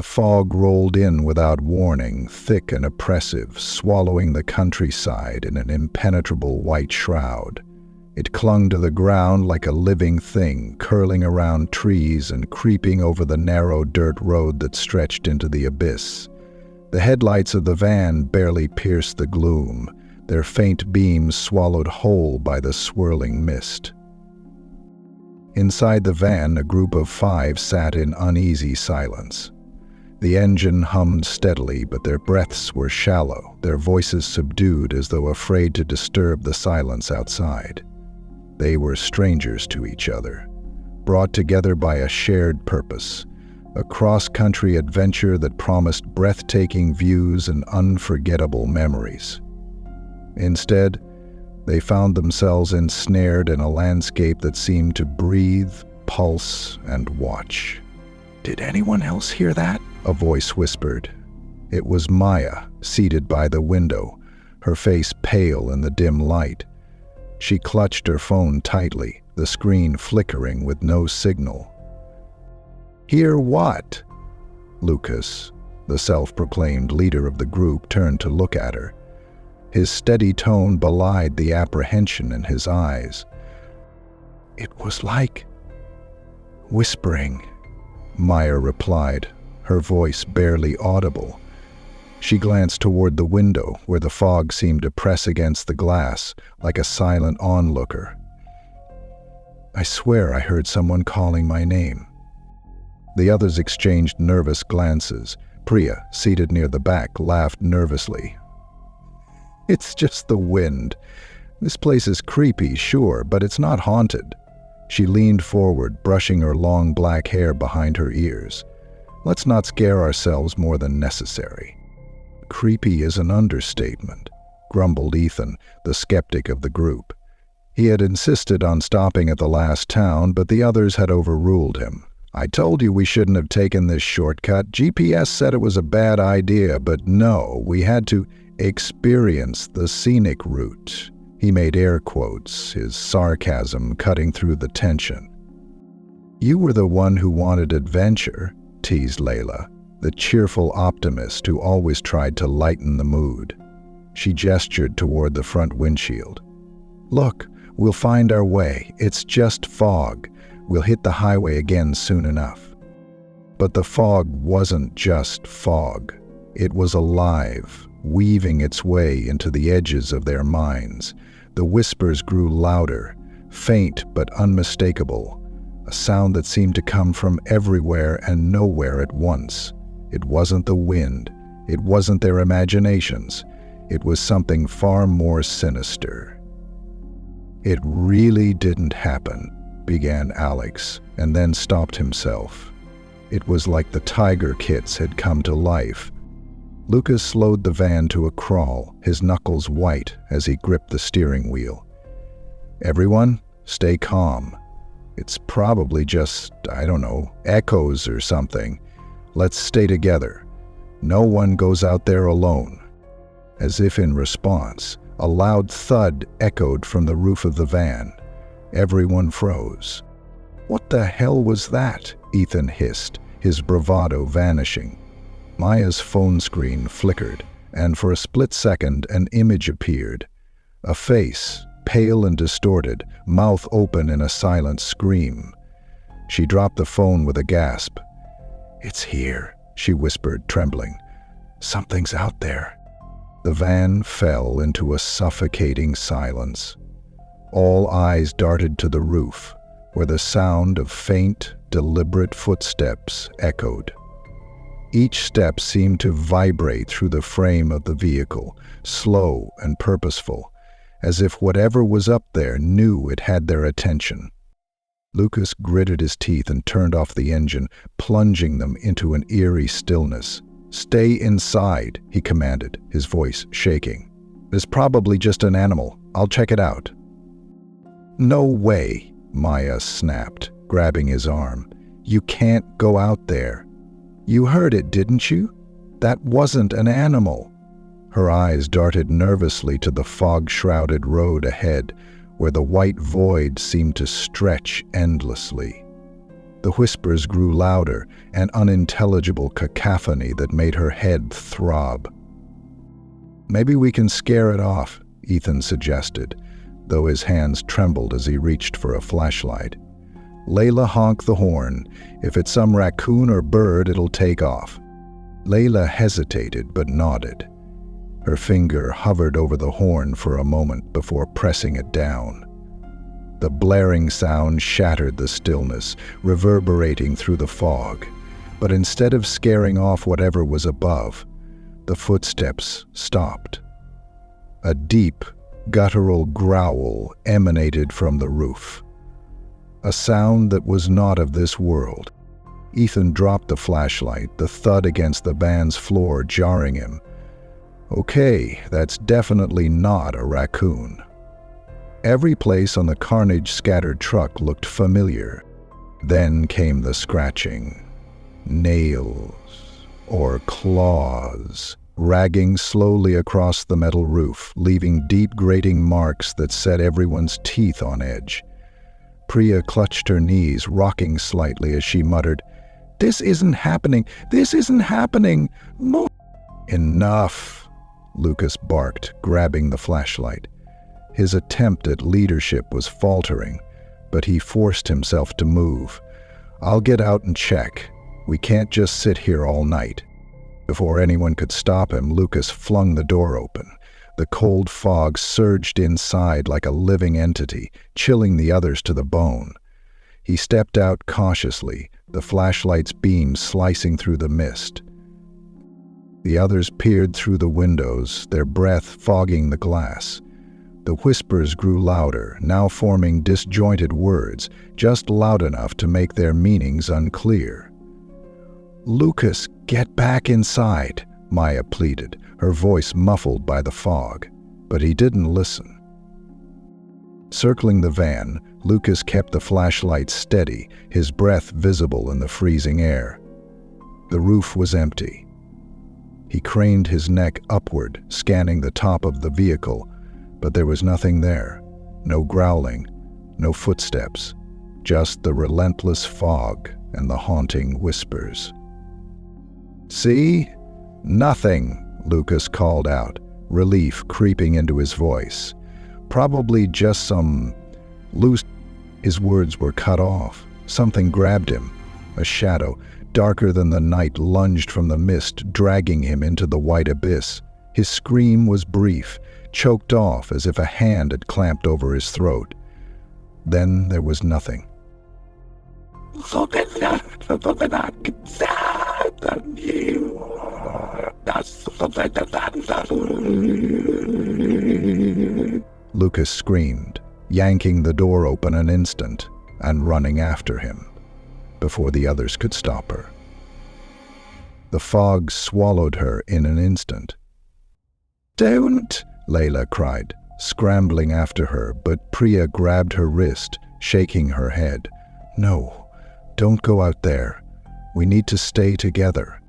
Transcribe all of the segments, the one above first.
The fog rolled in without warning, thick and oppressive, swallowing the countryside in an impenetrable white shroud. It clung to the ground like a living thing, curling around trees and creeping over the narrow dirt road that stretched into the abyss. The headlights of the van barely pierced the gloom, their faint beams swallowed whole by the swirling mist. Inside the van, a group of 5 sat in uneasy silence. The engine hummed steadily, but their breaths were shallow, their voices subdued as though afraid to disturb the silence outside. They were strangers to each other, brought together by a shared purpose, a cross-country adventure that promised breathtaking views and unforgettable memories. Instead, they found themselves ensnared in a landscape that seemed to breathe, pulse, and watch. "Did anyone else hear that?" a voice whispered. It was Maya, seated by the window, her face pale in the dim light. She clutched her phone tightly, the screen flickering with no signal. "Hear what?" Lucas, the self-proclaimed leader of the group, turned to look at her. His steady tone belied the apprehension in his eyes. "It was like whispering," Maya replied, her voice barely audible. She glanced toward the window, where the fog seemed to press against the glass like a silent onlooker. "I swear I heard someone calling my name." The others exchanged nervous glances. Priya, seated near the back, laughed nervously. "It's just the wind. This place is creepy, sure, but it's not haunted." She leaned forward, brushing her long black hair behind her ears. "Let's not scare ourselves more than necessary." "Creepy is an understatement," grumbled Ethan, the skeptic of the group. He had insisted on stopping at the last town, but the others had overruled him. "I told you we shouldn't have taken this shortcut. GPS said it was a bad idea, but no, we had to experience the scenic route." He made air quotes, his sarcasm cutting through the tension. "You were the one who wanted adventure," teased Layla, the cheerful optimist who always tried to lighten the mood. She gestured toward the front windshield. "Look, we'll find our way. It's just fog. We'll hit the highway again soon enough." But the fog wasn't just fog. It was alive, weaving its way into the edges of their minds. The whispers grew louder, faint but unmistakable, a sound that seemed to come from everywhere and nowhere at once. It wasn't the wind, it wasn't their imaginations, it was something far more sinister. "It really didn't happen," began Alex, and then stopped himself. It was like the tiger kits had come to life. Lucas slowed the van to a crawl, his knuckles white as he gripped the steering wheel. "Everyone, stay calm. It's probably just, I don't know, echoes or something. Let's stay together. No one goes out there alone." As if in response, a loud thud echoed from the roof of the van. Everyone froze. "What the hell was that?" Ethan hissed, his bravado vanishing. Maya's phone screen flickered, and for a split second an image appeared. A face, pale and distorted, mouth open in a silent scream. She dropped the phone with a gasp. "It's here," she whispered, trembling. "Something's out there." The van fell into a suffocating silence. All eyes darted to the roof, where the sound of faint, deliberate footsteps echoed. Each step seemed to vibrate through the frame of the vehicle, slow and purposeful, as if whatever was up there knew it had their attention. Lucas gritted his teeth and turned off the engine, plunging them into an eerie stillness. "Stay inside," he commanded, his voice shaking. "There's probably just an animal. I'll check it out." "No way," Maya snapped, grabbing his arm. "You can't go out there. You heard it, didn't you? That wasn't an animal." Her eyes darted nervously to the fog-shrouded road ahead, where the white void seemed to stretch endlessly. The whispers grew louder, an unintelligible cacophony that made her head throb. "Maybe we can scare it off," Ethan suggested, though his hands trembled as he reached for a flashlight. "Layla, honk the horn. If it's some raccoon or bird, it'll take off." Layla hesitated but nodded. Her finger hovered over the horn for a moment before pressing it down. The blaring sound shattered the stillness, reverberating through the fog. But instead of scaring off whatever was above, the footsteps stopped. A deep, guttural growl emanated from the roof. A sound that was not of this world. Ethan dropped the flashlight, the thud against the van's floor jarring him. Okay, that's definitely not a raccoon. Every place on the carnage-scattered truck looked familiar. Then came the scratching. Nails or claws, ragging slowly across the metal roof, leaving deep grating marks that set everyone's teeth on edge. Priya clutched her knees, rocking slightly as she muttered, "This isn't happening! This isn't happening! More!" "Enough!" Lucas barked, grabbing the flashlight. His attempt at leadership was faltering, but he forced himself to move. "I'll get out and check. We can't just sit here all night." Before anyone could stop him, Lucas flung the door open. The cold fog surged inside like a living entity, chilling the others to the bone. He stepped out cautiously, the flashlight's beam slicing through the mist. The others peered through the windows, their breath fogging the glass. The whispers grew louder, now forming disjointed words, just loud enough to make their meanings unclear. "Lucas, get back inside," Maya pleaded, her voice muffled by the fog. But he didn't listen. Circling the van, Lucas kept the flashlight steady, his breath visible in the freezing air. The roof was empty. He craned his neck upward, scanning the top of the vehicle, but there was nothing there. No growling, no footsteps, just the relentless fog and the haunting whispers. "See? Nothing," Lucas called out, relief creeping into his voice. "Probably just some loose—" His words were cut off. Something grabbed him. A shadow, darker than the night, lunged from the mist, dragging him into the white abyss. His scream was brief, choked off as if a hand had clamped over his throat. Then there was nothing. Lucas screamed, yanking the door open an instant and running after him, before the others could stop her. The fog swallowed her in an instant. "Don't!" Layla cried, scrambling after her, but Priya grabbed her wrist, shaking her head. "No, don't go out there. We need to stay together."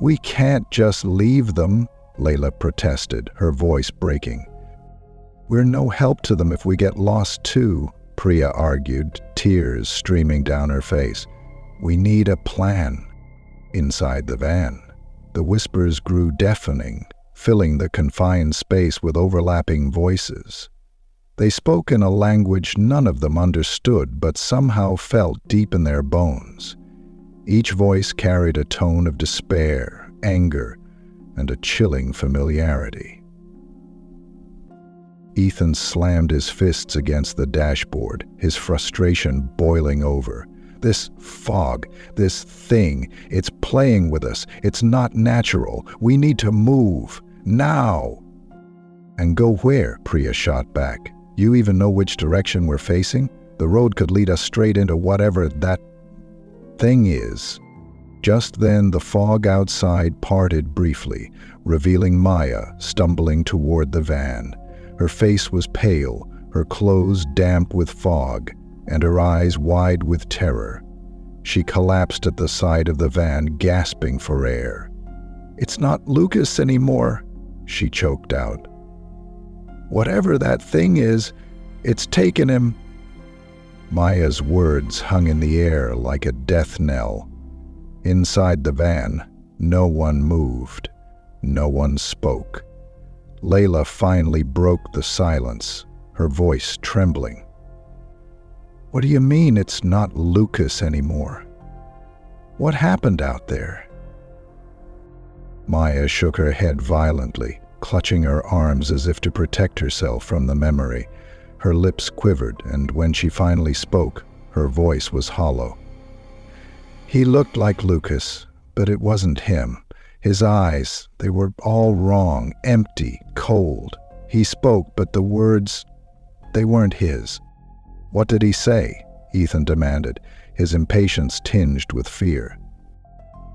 "We can't just leave them," Layla protested, her voice breaking. "We're no help to them if we get lost too," Priya argued, tears streaming down her face. "We need a plan." Inside the van, the whispers grew deafening, filling the confined space with overlapping voices. They spoke in a language none of them understood, but somehow felt deep in their bones. Each voice carried a tone of despair, anger, and a chilling familiarity. Ethan slammed his fists against the dashboard, his frustration boiling over. "This fog, this thing, it's playing with us. It's not natural. We need to move. Now!" "And go where?" Priya shot back. "You even know which direction we're facing? The road could lead us straight into whatever that thing is." Just then the fog outside parted briefly, revealing Maya stumbling toward the van. Her face was pale, her clothes damp with fog, and her eyes wide with terror. She collapsed at the side of the van, gasping for air. "It's not Lucas anymore," she choked out. "Whatever that thing is, it's taken him." Maya's words hung in the air like a death knell. Inside the van, no one moved. No one spoke. Layla finally broke the silence, her voice trembling. "What do you mean it's not Lucas anymore? What happened out there?" Maya shook her head violently, clutching her arms as if to protect herself from the memory. Her lips quivered, and when she finally spoke, her voice was hollow. "He looked like Lucas, but it wasn't him. His eyes, they were all wrong, empty, cold. He spoke, but the words, they weren't his." "What did he say?" Ethan demanded, his impatience tinged with fear.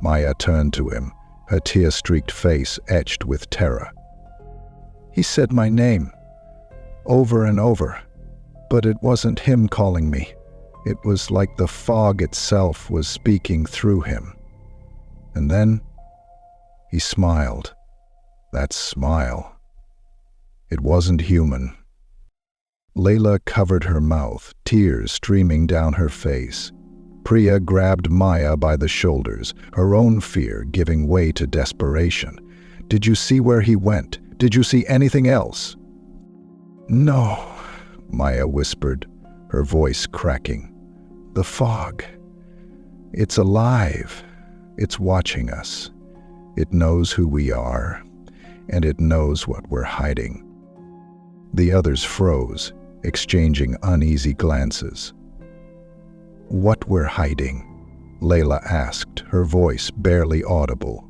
Maya turned to him, her tear-streaked face etched with terror. "He said my name, over and over, but it wasn't him calling me. It was like the fog itself was speaking through him. And then he smiled. That smile. It wasn't human." Layla covered her mouth, tears streaming down her face. Priya grabbed Maya by the shoulders, her own fear giving way to desperation. "Did you see where he went? Did you see anything else?" "No," Maya whispered, her voice cracking. "The fog. It's alive. It's watching us. It knows who we are, and it knows what we're hiding." The others froze, exchanging uneasy glances. "What we're hiding?" Layla asked, her voice barely audible.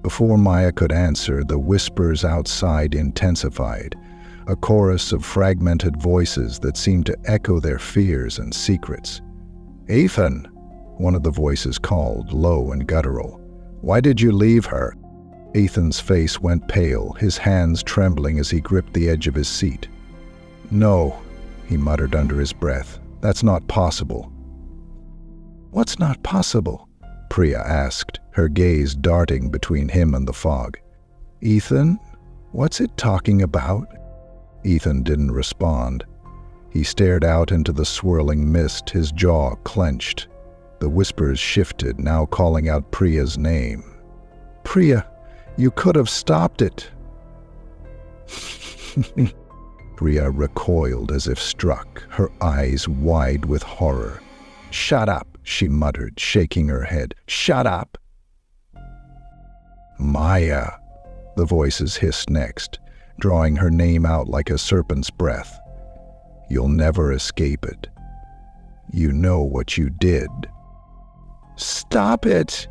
Before Maya could answer, the whispers outside intensified, a chorus of fragmented voices that seemed to echo their fears and secrets. "Ethan!" one of the voices called, low and guttural. "Why did you leave her?" Ethan's face went pale, his hands trembling as he gripped the edge of his seat. "No," he muttered under his breath. "That's not possible." "What's not possible?" Priya asked, her gaze darting between him and the fog. "Ethan, what's it talking about?" Ethan didn't respond. He stared out into the swirling mist, his jaw clenched. The whispers shifted, now calling out Priya's name. "Priya, you could have stopped it." Priya recoiled as if struck, her eyes wide with horror. "Shut up," she muttered, shaking her head. "Shut up." "Maya," the voices hissed next, drawing her name out like a serpent's breath. "You'll never escape it. You know what you did." "Stop it!"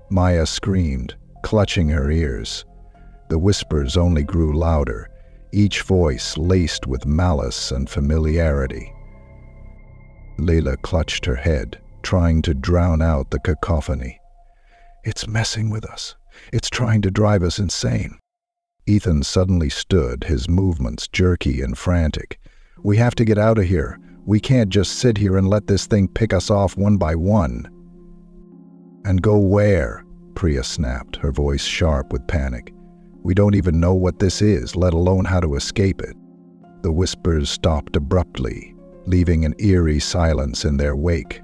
Maya screamed, clutching her ears. The whispers only grew louder, each voice laced with malice and familiarity. Layla clutched her head, trying to drown out the cacophony. "It's messing with us. It's trying to drive us insane." Ethan suddenly stood, his movements jerky and frantic. "We have to get out of here. We can't just sit here and let this thing pick us off one by one." "And go where?" Priya snapped, her voice sharp with panic. "We don't even know what this is, let alone how to escape it." The whispers stopped abruptly, leaving an eerie silence in their wake.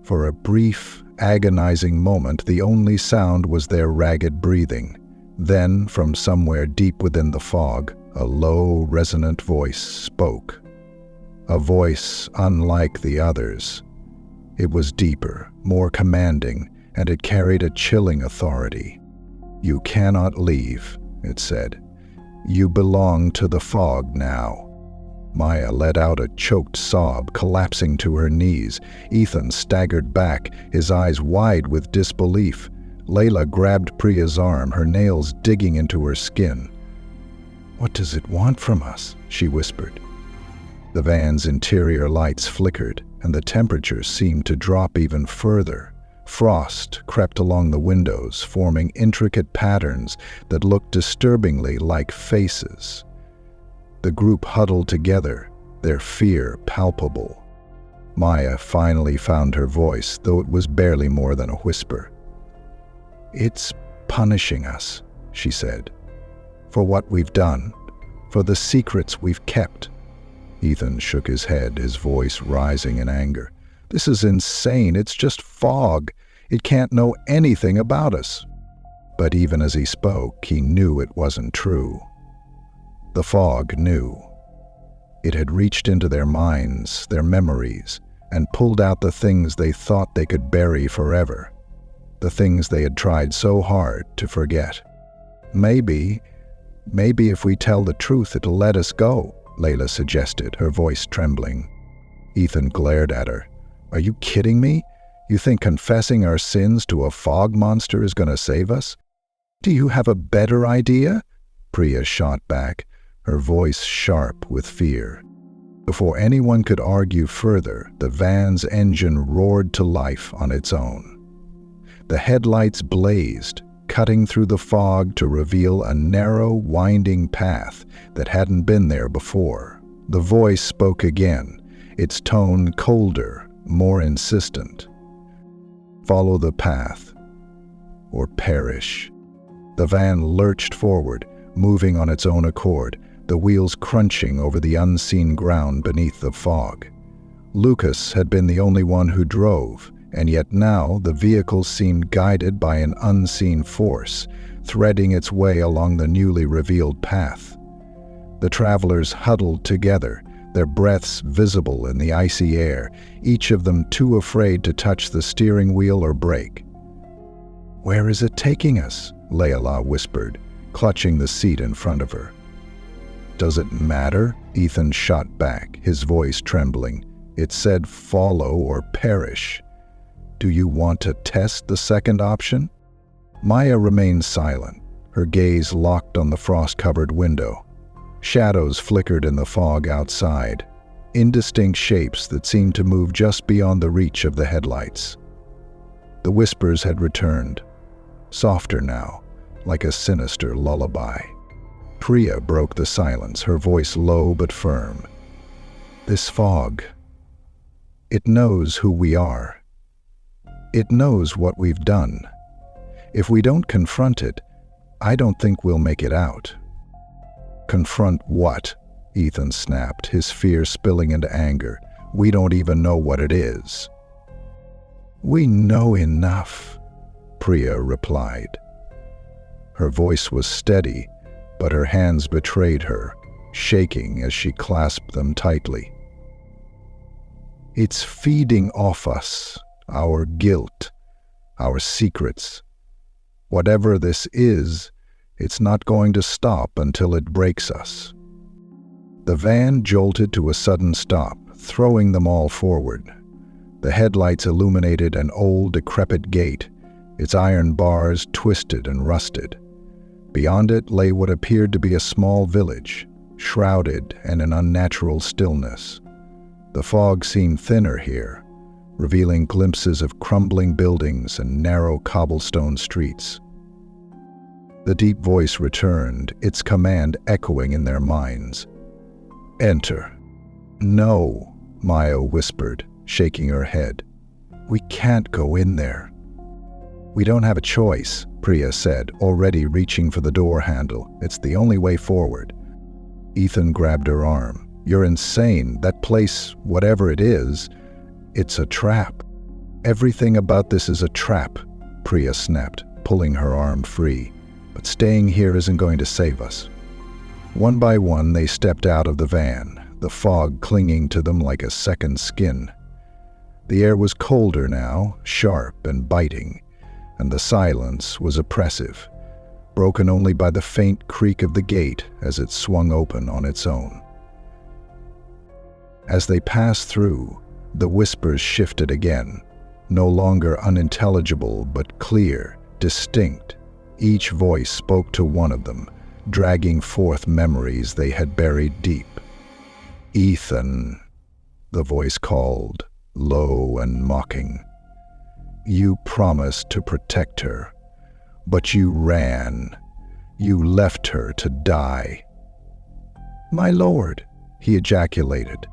For a brief, agonizing moment, the only sound was their ragged breathing. Then, from somewhere deep within the fog, a low, resonant voice spoke. A voice unlike the others. It was deeper, more commanding, and it carried a chilling authority. "You cannot leave," it said. "You belong to the fog now." Maya let out a choked sob, collapsing to her knees. Ethan staggered back, his eyes wide with disbelief. Layla grabbed Priya's arm, her nails digging into her skin. "What does it want from us?" she whispered. The van's interior lights flickered, and the temperature seemed to drop even further. Frost crept along the windows, forming intricate patterns that looked disturbingly like faces. The group huddled together, their fear palpable. Maya finally found her voice, though it was barely more than a whisper. "It's punishing us," she said, "for what we've done, for the secrets we've kept." Ethan shook his head, his voice rising in anger. "This is insane. It's just fog. It can't know anything about us." But even as he spoke, he knew it wasn't true. The fog knew. It had reached into their minds, their memories, and pulled out the things they thought they could bury forever. The things they had tried so hard to forget. Maybe if we tell the truth, it'll let us go," Layla suggested, her voice trembling. Ethan glared at her. "Are you kidding me? You think confessing our sins to a fog monster is going to save us? Do you have a better idea?" Priya shot back, her voice sharp with fear. Before anyone could argue further, the van's engine roared to life on its own. The headlights blazed, cutting through the fog to reveal a narrow, winding path that hadn't been there before. The voice spoke again, its tone colder, more insistent. "Follow the path, or perish." The van lurched forward, moving on its own accord, the wheels crunching over the unseen ground beneath the fog. Lucas had been the only one who drove, and yet now the vehicle seemed guided by an unseen force, threading its way along the newly revealed path. The travelers huddled together, their breaths visible in the icy air, each of them too afraid to touch the steering wheel or brake. "Where is it taking us?" Layla whispered, clutching the seat in front of her. "Does it matter?" Ethan shot back, his voice trembling. "It said follow or perish. Do you want to test the second option?" Maya remained silent, her gaze locked on the frost-covered window. Shadows flickered in the fog outside, indistinct shapes that seemed to move just beyond the reach of the headlights. The whispers had returned, softer now, like a sinister lullaby. Priya broke the silence, her voice low but firm. "This fog, it knows who we are. It knows what we've done. If we don't confront it, I don't think we'll make it out." "Confront what?" Ethan snapped, his fear spilling into anger. "We don't even know what it is." "We know enough," Priya replied. Her voice was steady, but her hands betrayed her, shaking as she clasped them tightly. "It's feeding off us, our guilt, our secrets. Whatever this is, it's not going to stop until it breaks us." The van jolted to a sudden stop, throwing them all forward. The headlights illuminated an old, decrepit gate, its iron bars twisted and rusted. Beyond it lay what appeared to be a small village, shrouded in an unnatural stillness. The fog seemed thinner here, revealing glimpses of crumbling buildings and narrow cobblestone streets. The deep voice returned, its command echoing in their minds. "Enter." "No," Maya whispered, shaking her head. "We can't go in there." "We don't have a choice," Priya said, already reaching for the door handle. "It's the only way forward." Ethan grabbed her arm. "You're insane. That place, whatever it is, it's a trap." "Everything about this is a trap," Priya snapped, pulling her arm free. "But staying here isn't going to save us." One by one, they stepped out of the van, the fog clinging to them like a second skin. The air was colder now, sharp and biting, and the silence was oppressive, broken only by the faint creak of the gate as it swung open on its own. As they passed through, the whispers shifted again, no longer unintelligible but clear, distinct. Each voice spoke to one of them, dragging forth memories they had buried deep. "Ethan," the voice called, low and mocking. "You promised to protect her, but you ran. You left her to die." "My lord," he ejaculated.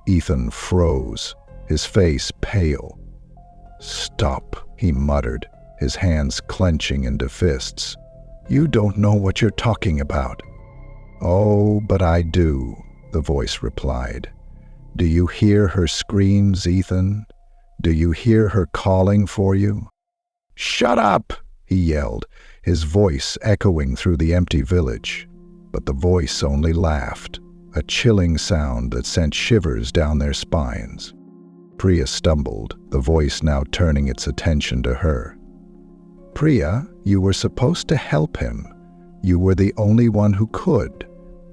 Ethan froze, his face pale. "Stop," he muttered, his hands clenching into fists. "You don't know what you're talking about." "Oh, but I do," the voice replied. "Do you hear her screams, Ethan? Do you hear her calling for you?" "Shut up!" he yelled, his voice echoing through the empty village. But the voice only laughed, a chilling sound that sent shivers down their spines. Priya stumbled, the voice now turning its attention to her. "Priya, you were supposed to help him. You were the only one who could,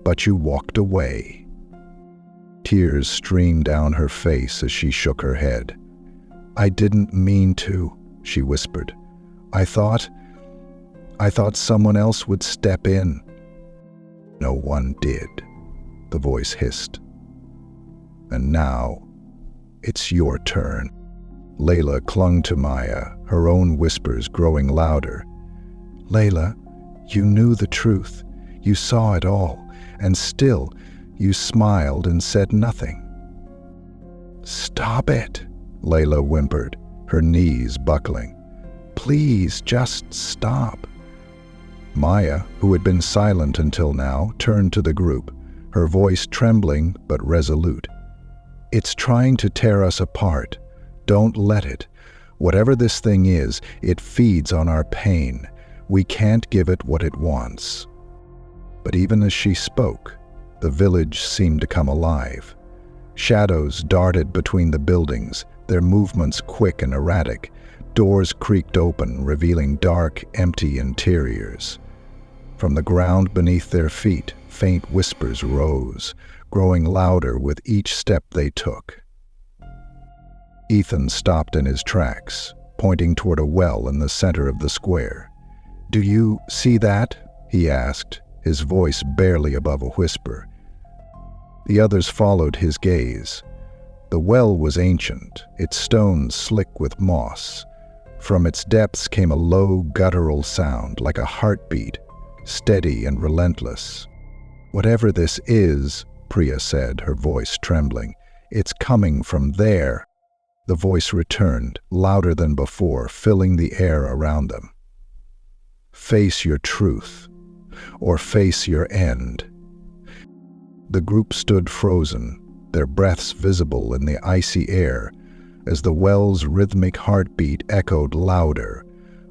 but you walked away." Tears streamed down her face as she shook her head. "I didn't mean to," she whispered. I thought someone else would step in." "No one did," the voice hissed. "And now, it's your turn." Layla clung to Maya, her own whispers growing louder. "Layla, you knew the truth. You saw it all, and still, you smiled and said nothing." "Stop it," Layla whimpered, her knees buckling. "Please, just stop." Maya, who had been silent until now, turned to the group, her voice trembling but resolute. "It's trying to tear us apart. Don't let it. Whatever this thing is, it feeds on our pain. We can't give it what it wants." But even as she spoke, the village seemed to come alive. Shadows darted between the buildings, their movements quick and erratic. Doors creaked open, revealing dark, empty interiors. From the ground beneath their feet, faint whispers rose, growing louder with each step they took. Ethan stopped in his tracks, pointing toward a well in the center of the square. "Do you see that?" he asked, his voice barely above a whisper. The others followed his gaze. The well was ancient, its stones slick with moss. From its depths came a low, guttural sound, like a heartbeat, steady and relentless. "Whatever this is," Priya said, her voice trembling, "it's coming from there." The voice returned, louder than before, filling the air around them. "Face your truth, or face your end." The group stood frozen, their breaths visible in the icy air, as the well's rhythmic heartbeat echoed louder,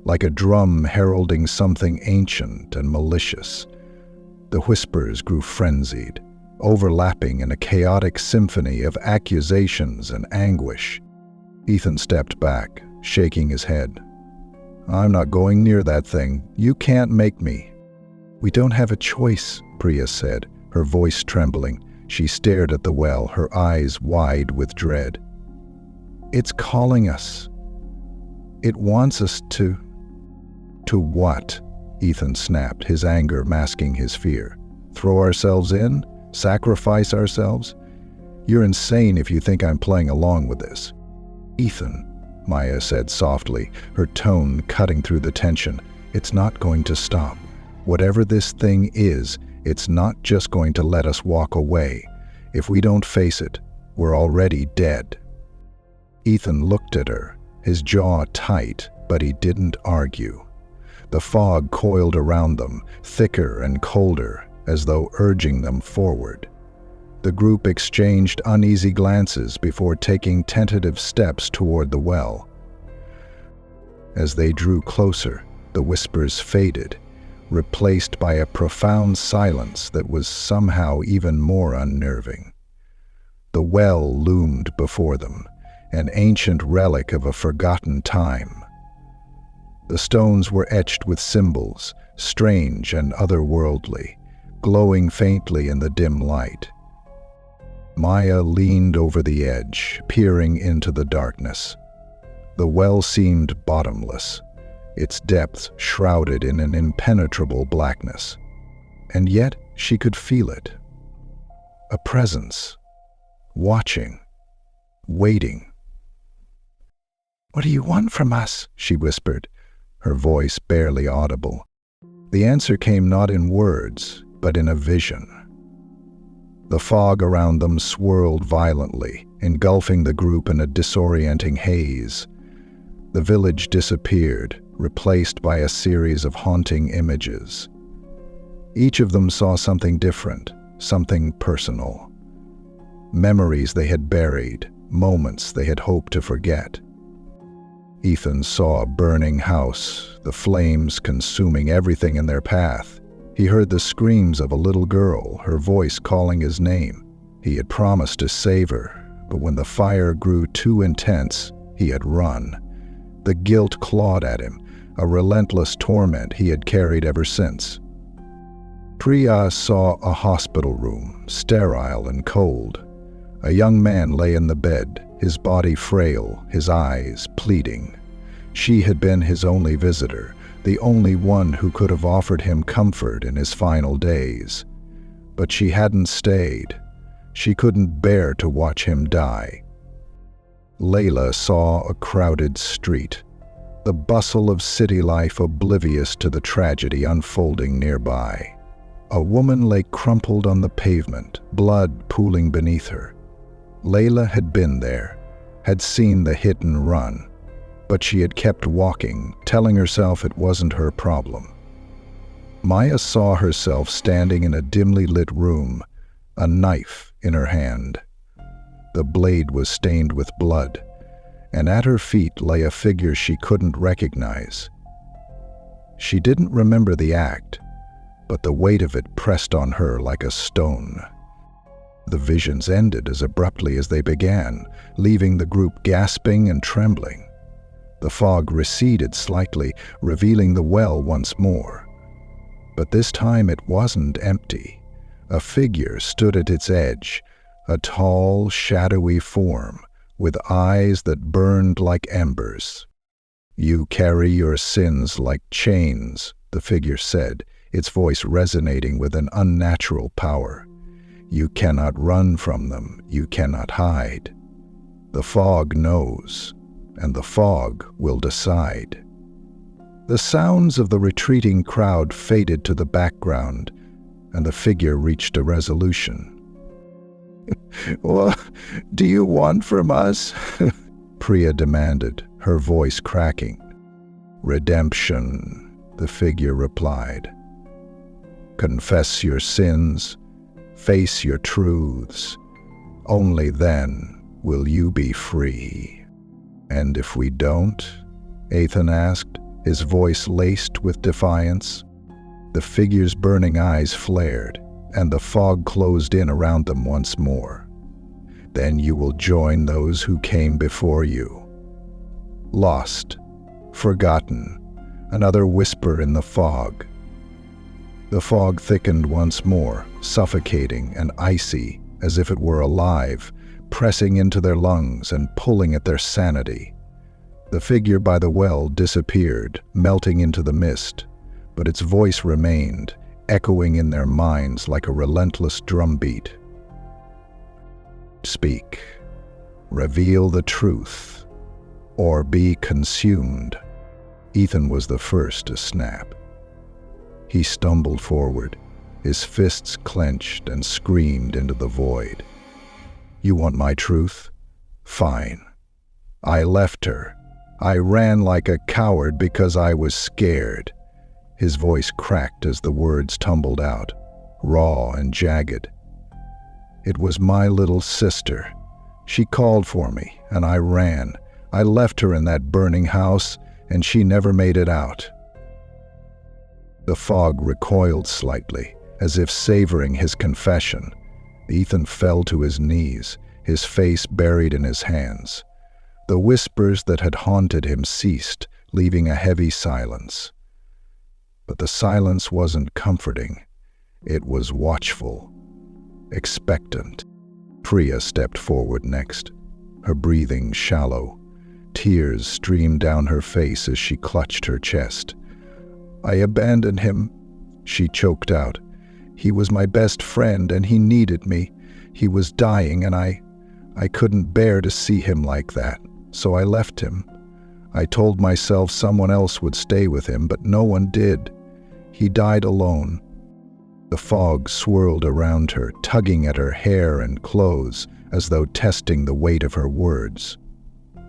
like a drum heralding something ancient and malicious. The whispers grew frenzied, overlapping in a chaotic symphony of accusations and anguish. Ethan stepped back, shaking his head. "I'm not going near that thing. You can't make me." "We don't have a choice," Priya said, her voice trembling. She stared at the well, her eyes wide with dread. "It's calling us. It wants us to..." "To what?" Ethan snapped, his anger masking his fear. "Throw ourselves in? Sacrifice ourselves? You're insane if you think I'm playing along with this." "Ethan," Maya said softly, her tone cutting through the tension, "it's not going to stop. Whatever this thing is, it's not just going to let us walk away. If we don't face it, we're already dead." Ethan looked at her, his jaw tight, but he didn't argue. The fog coiled around them, thicker and colder, as though urging them forward. The group exchanged uneasy glances before taking tentative steps toward the well. As they drew closer, the whispers faded, replaced by a profound silence that was somehow even more unnerving. The well loomed before them, an ancient relic of a forgotten time. The stones were etched with symbols, strange and otherworldly, glowing faintly in the dim light. Maya leaned over the edge, peering into the darkness. The well seemed bottomless, its depths shrouded in an impenetrable blackness. And yet she could feel it. A presence, watching, waiting. "What do you want from us?" she whispered, her voice barely audible. The answer came not in words, but in a vision. The fog around them swirled violently, engulfing the group in a disorienting haze. The village disappeared, replaced by a series of haunting images. Each of them saw something different, something personal. memories they had buried, moments they had hoped to forget. Ethan saw a burning house, the flames consuming everything in their path. He heard the screams of a little girl, her voice calling his name. He had promised to save her, but when the fire grew too intense, he had run. The guilt clawed at him, a relentless torment he had carried ever since. Priya saw a hospital room, sterile and cold. A young man lay in the bed, his body frail, his eyes pleading. She had been his only visitor, the only one who could have offered him comfort in his final days. But she hadn't stayed. She couldn't bear to watch him die. Layla saw a crowded street, the bustle of city life oblivious to the tragedy unfolding nearby. A woman lay crumpled on the pavement, blood pooling beneath her. Layla had been there, had seen the hit and run, but she had kept walking, telling herself it wasn't her problem. Maya saw herself standing in a dimly lit room, a knife in her hand. The blade was stained with blood, and at her feet lay a figure she couldn't recognize. She didn't remember the act, but the weight of it pressed on her like a stone. The visions ended as abruptly as they began, leaving the group gasping and trembling. The fog receded slightly, revealing the well once more. But this time it wasn't empty. A figure stood at its edge, a tall, shadowy form, with eyes that burned like embers. "You carry your sins like chains," the figure said, its voice resonating with an unnatural power. "You cannot run from them, you cannot hide. The fog knows, and the fog will decide." The sounds of the retreating crowd faded to the background, and the figure reached a resolution. "What do you want from us?" Priya demanded, her voice cracking. "Redemption," the figure replied. "Confess your sins, face your truths. Only then will you be free." "And if we don't?" Ethan asked, his voice laced with defiance. The figure's burning eyes flared, and the fog closed in around them once more. "Then you will join those who came before you." Lost, forgotten, another whisper in the fog. The fog thickened once more, suffocating and icy, as if it were alive, pressing into their lungs and pulling at their sanity. The figure by the well disappeared, melting into the mist, but its voice remained, echoing in their minds like a relentless drumbeat. "Speak. Reveal the truth, or be consumed." Ethan was the first to snap. He stumbled forward, his fists clenched, and screamed into the void. "You want my truth? Fine. I left her. I ran like a coward because I was scared." His voice cracked as the words tumbled out, raw and jagged. "It was my little sister. She called for me, and I ran. I left her in that burning house, and she never made it out." The fog recoiled slightly, as if savoring his confession. Ethan fell to his knees, his face buried in his hands. The whispers that had haunted him ceased, leaving a heavy silence. But the silence wasn't comforting. It was watchful, expectant. Priya stepped forward next, her breathing shallow. Tears streamed down her face as she clutched her chest. "I abandoned him," she choked out. "He was my best friend and he needed me. He was dying and I couldn't bear to see him like that, so I left him. I told myself someone else would stay with him, but no one did. He died alone." The fog swirled around her, tugging at her hair and clothes, as though testing the weight of her words.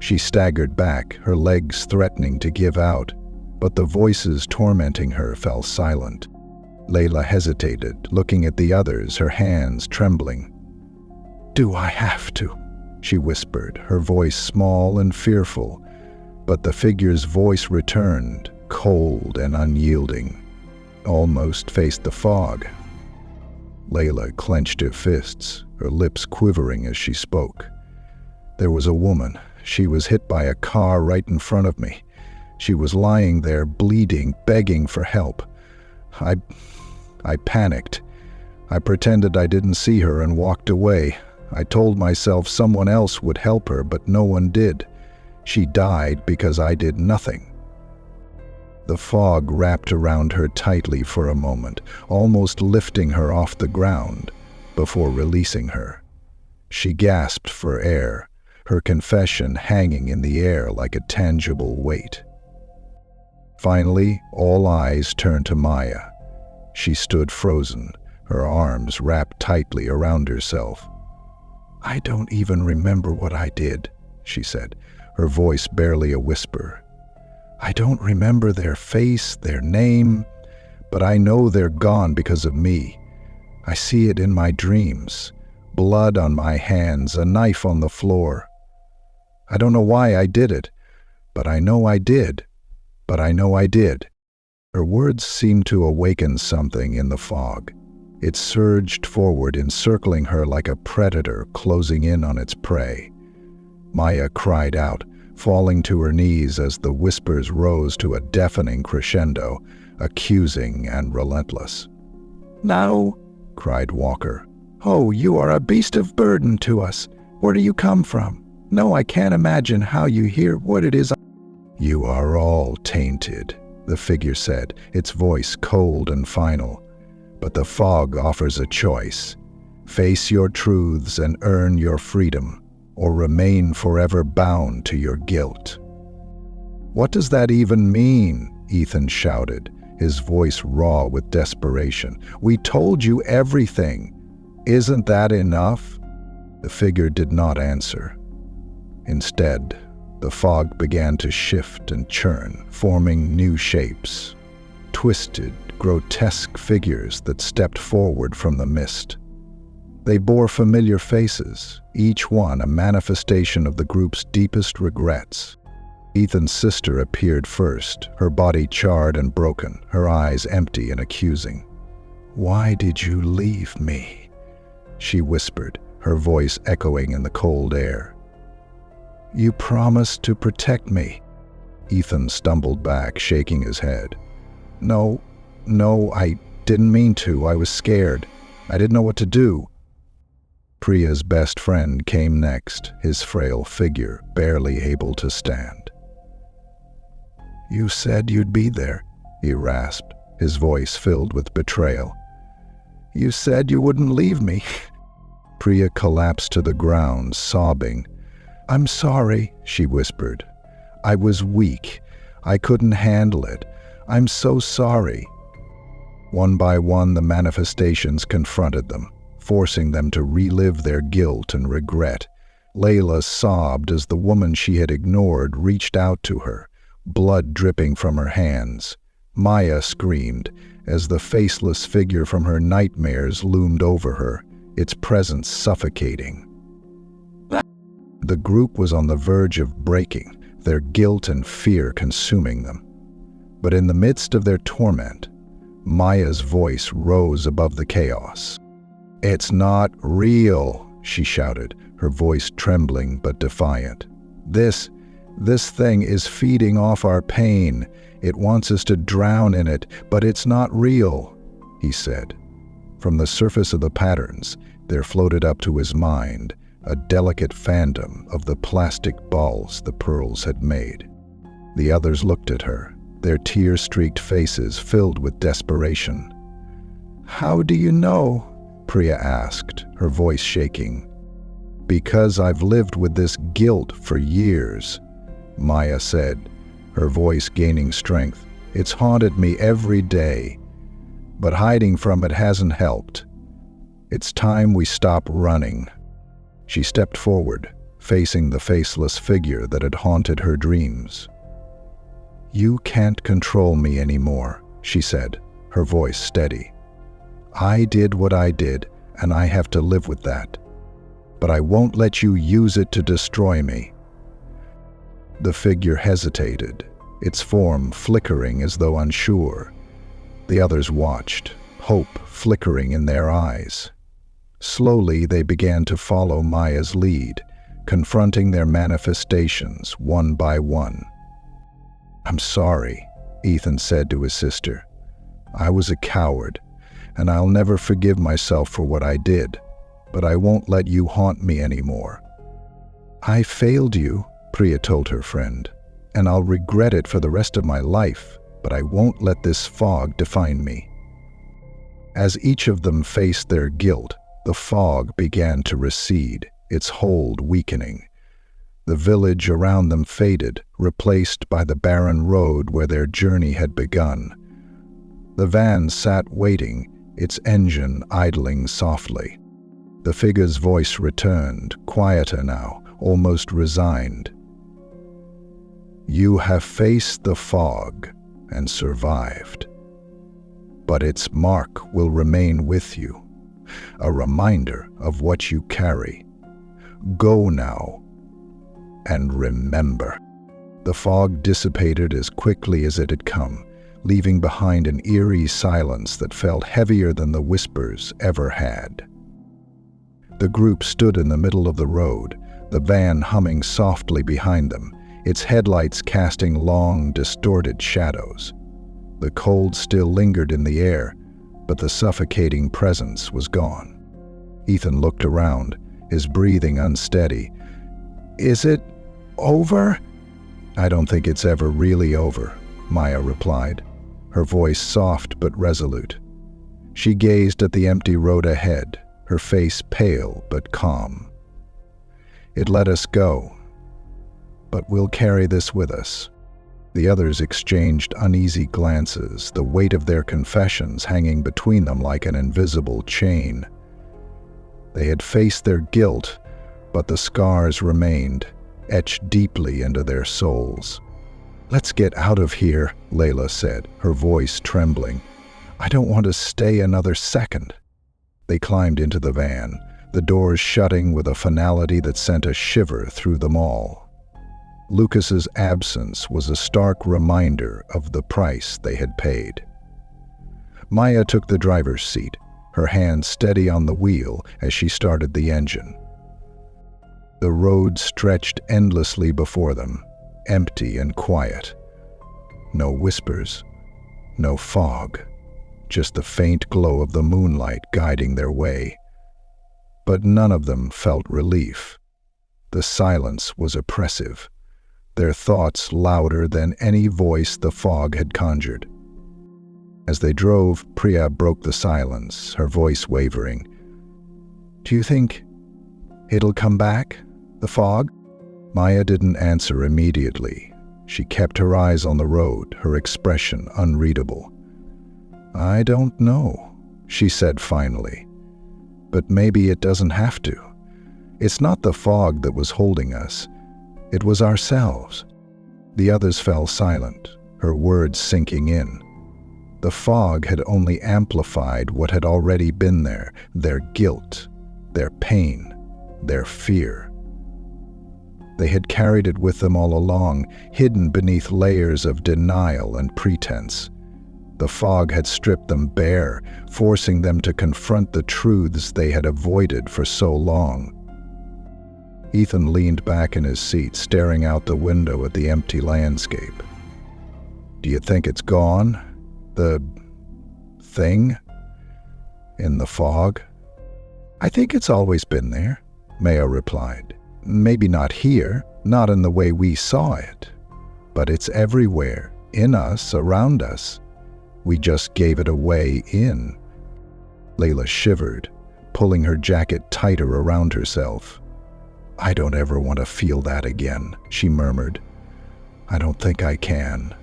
She staggered back, her legs threatening to give out, but the voices tormenting her fell silent. Layla hesitated, looking at the others, her hands trembling. Do I have to?" she whispered, her voice small and fearful. But the figure's voice returned, cold and unyielding, almost faced the fog. Layla clenched her fists, her lips quivering as she spoke. "There was a woman. She was hit by a car right in front of me. She was lying there, bleeding, begging for help. I panicked. I pretended I didn't see her and walked away. I told myself someone else would help her, but no one did. She died because I did nothing." The fog wrapped around her tightly for a moment, almost lifting her off the ground, before releasing her. She gasped for air, her confession hanging in the air like a tangible weight. Finally, all eyes turned to Maya. She stood frozen, her arms wrapped tightly around herself. "I don't even remember what I did," she said, her voice barely a whisper. "I don't remember their face, their name, but I know they're gone because of me. I see it in my dreams. Blood on my hands, a knife on the floor. I don't know why I did it, but I know I did. But I know I did." Her words seemed to awaken something in the fog. It surged forward, encircling her like a predator closing in on its prey. Maya cried out, falling to her knees as the whispers rose to a deafening crescendo, accusing and relentless. "No," cried Walker. "Oh, you are a beast of burden to us. Where do you come from? No, I can't imagine how you hear what it is." "You are all tainted," the figure said, its voice cold and final. "But the fog offers a choice. Face your truths and earn your freedom, or remain forever bound to your guilt." "What does that even mean?" Ethan shouted, his voice raw with desperation. "We told you everything. Isn't that enough?" The figure did not answer. Instead, the fog began to shift and churn, forming new shapes. Twisted, grotesque figures that stepped forward from the mist. They bore familiar faces, each one a manifestation of the group's deepest regrets. Ethan's sister appeared first, her body charred and broken, her eyes empty and accusing. "Why did you leave me?" she whispered, her voice echoing in the cold air. "You promised to protect me." Ethan stumbled back, shaking his head. No, I didn't mean to. I was scared. I didn't know what to do." Priya's best friend came next, his frail figure barely able to stand. "You said you'd be there," he rasped, his voice filled with betrayal. "You said you wouldn't leave me." Priya collapsed to the ground, sobbing. "I'm sorry," she whispered. "I was weak. I couldn't handle it. I'm so sorry." One by one, the manifestations confronted them, forcing them to relive their guilt and regret. Layla sobbed as the woman she had ignored reached out to her, blood dripping from her hands. Maya screamed as the faceless figure from her nightmares loomed over her, its presence suffocating. The group was on the verge of breaking, their guilt and fear consuming them. But in the midst of their torment, Maya's voice rose above the chaos. "It's not real," she shouted, her voice trembling but defiant. This thing is feeding off our pain. It wants us to drown in it, but it's not real," he said. From the surface of the patterns, there floated up to his mind a delicate phantom of the plastic balls the pearls had made. The others looked at her, their tear-streaked faces filled with desperation. "How do you know?" Priya asked, her voice shaking. "Because I've lived with this guilt for years," Maya said, her voice gaining strength. "It's haunted me every day, but hiding from it hasn't helped. It's time we stop running." She stepped forward, facing the faceless figure that had haunted her dreams. "You can't control me anymore," she said, her voice steady. "I did what I did, and I have to live with that." but I won't let you use it to destroy me." The figure hesitated, its form flickering as though unsure. The others watched, hope flickering in their eyes. Slowly, they began to follow Maya's lead, confronting their manifestations one by one. "I'm sorry," Ethan said to his sister. "I was a coward, and I'll never forgive myself for what I did, but I won't let you haunt me anymore." "I failed you," Priya told her friend, "and I'll regret it for the rest of my life, but I won't let this fog define me." As each of them faced their guilt, the fog began to recede, its hold weakening. The village around them faded, replaced by the barren road where their journey had begun. The van sat waiting, its engine idling softly. The figure's voice returned, quieter now, almost resigned. "You have faced the fog and survived, but its mark will remain with you, a reminder of what you carry. Go now, and remember." The fog dissipated as quickly as it had come, leaving behind an eerie silence that felt heavier than the whispers ever had. The group stood in the middle of the road, the van humming softly behind them, its headlights casting long, distorted shadows. The cold still lingered in the air, but the suffocating presence was gone. Ethan looked around, his breathing unsteady. "Is it over?" "I don't think it's ever really over," Maya replied, her voice soft but resolute. She gazed at the empty road ahead, her face pale but calm. "It let us go, but we'll carry this with us." The others exchanged uneasy glances, the weight of their confessions hanging between them like an invisible chain. They had faced their guilt, but the scars remained, etched deeply into their souls. "Let's get out of here," Layla said, her voice trembling. "I don't want to stay another second." They climbed into the van, the doors shutting with a finality that sent a shiver through them all. Lucas's absence was a stark reminder of the price they had paid. Maya took the driver's seat, her hand steady on the wheel as she started the engine. The road stretched endlessly before them, empty and quiet. No whispers, no fog, just the faint glow of the moonlight guiding their way. But none of them felt relief. The silence was oppressive, their thoughts louder than any voice the fog had conjured. As they drove, Priya broke the silence, her voice wavering. "Do you think it'll come back, the fog?" Maya didn't answer immediately. She kept her eyes on the road, her expression unreadable. "I don't know," she said finally. "But maybe it doesn't have to. It's not the fog that was holding us. It was ourselves." The others fell silent, her words sinking in. The fog had only amplified what had already been there, their guilt, their pain, their fear. They had carried it with them all along, hidden beneath layers of denial and pretense. The fog had stripped them bare, forcing them to confront the truths they had avoided for so long. Ethan leaned back in his seat, staring out the window at the empty landscape. "Do you think it's gone? The thing? In the fog?" "I think it's always been there," Maya replied. "Maybe not here, not in the way we saw it. But it's everywhere, in us, around us. We just gave it away in." Layla shivered, pulling her jacket tighter around herself. "I don't ever want to feel that again," she murmured. "I don't think I can."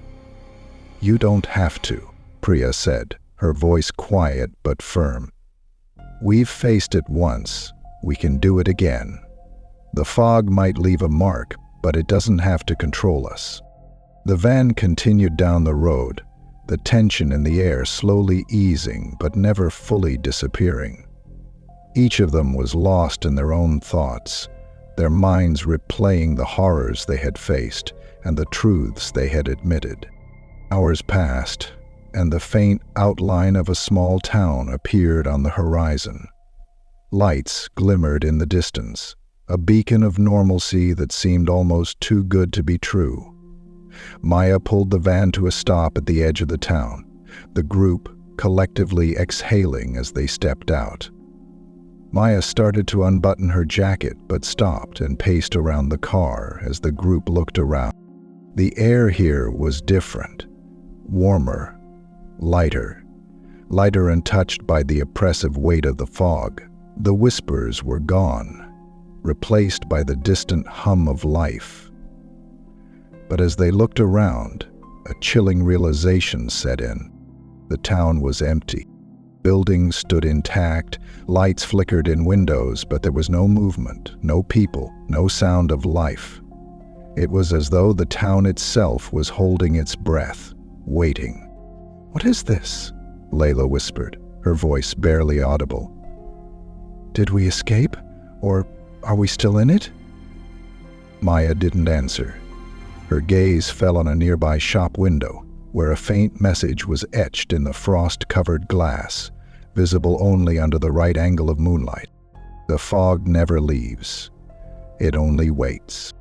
"You don't have to," Priya said, her voice quiet but firm. "We've faced it once. We can do it again. The fog might leave a mark, but it doesn't have to control us." The van continued down the road, the tension in the air slowly easing but never fully disappearing. Each of them was lost in their own thoughts, their minds replaying the horrors they had faced and the truths they had admitted. Hours passed, and the faint outline of a small town appeared on the horizon. Lights glimmered in the distance, a beacon of normalcy that seemed almost too good to be true. Maya pulled the van to a stop at the edge of the town, the group collectively exhaling as they stepped out. Maya started to unbutton her jacket but stopped and paced around the car as the group looked around. The air here was different, warmer, lighter untouched by the oppressive weight of the fog. The whispers were gone, replaced by the distant hum of life. But as they looked around, a chilling realization set in. The town was empty. Buildings stood intact, lights flickered in windows, but there was no movement, no people, no sound of life. It was as though the town itself was holding its breath, waiting. "What is this?" Layla whispered, her voice barely audible. "Did we escape? Or are we still in it?" Maya didn't answer. Her gaze fell on a nearby shop window, where a faint message was etched in the frost-covered glass, visible only under the right angle of moonlight. "The fog never leaves. It only waits."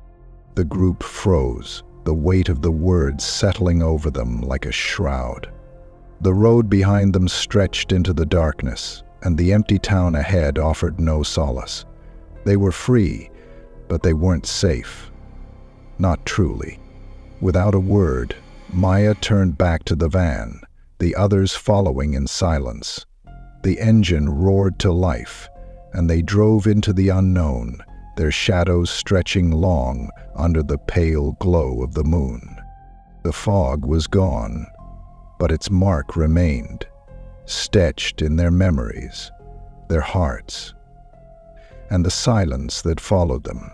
The group froze, the weight of the words settling over them like a shroud. The road behind them stretched into the darkness, and the empty town ahead offered no solace. They were free, but they weren't safe. Not truly. Without a word, Maya turned back to the van, the others following in silence. The engine roared to life, and they drove into the unknown, their shadows stretching long under the pale glow of the moon. The fog was gone, but its mark remained, stitched in their memories, their hearts, and the silence that followed them.